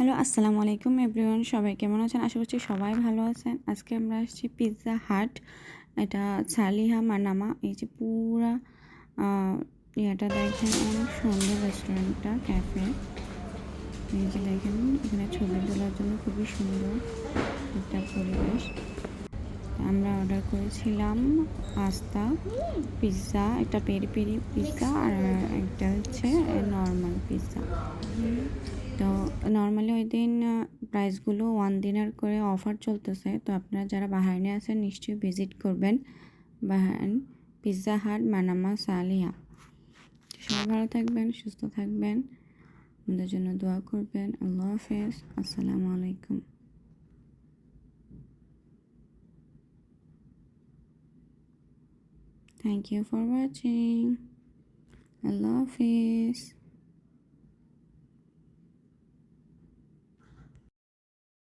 Hello, আসসালামু আলাইকুম everyone. সবাই কেমন আছেন? আশা করছি সবাই ভালো আছেন। আজকে আমরা আসছি পিৎজা হাট। এটা সালিহা মানামা। এই যে পুরা ইয়েটা দেখেন, অনেক সুন্দর রেস্টুরেন্টটা, ক্যাফে। এই যে দেখেন, এখানে ছবি তোলার জন্য খুবই সুন্দর একটা পরিবেশ। আমরা অর্ডার করেছিলাম পাস্তা, পিৎজা, একটা পেরি পেরি পিৎজা আর একটা হচ্ছে নর্মাল পিৎজা। তো নর্মালি ওই দিন প্রাইসগুলো 1 দিনার করে অফার চলতেছে। তো আপনারা যারা বাহারাইনে আছেন নিশ্চয়ই ভিজিট করবেন Bahrain Pizza Hut Manama Saliha. সবাই ভালো থাকবেন, সুস্থ থাকবেন, আমাদের জন্য দোয়া করবেন। আল্লাহ হাফেজ, আসসালামু আলাইকুম। Thank you for watching. আল্লাহ হাফেজ।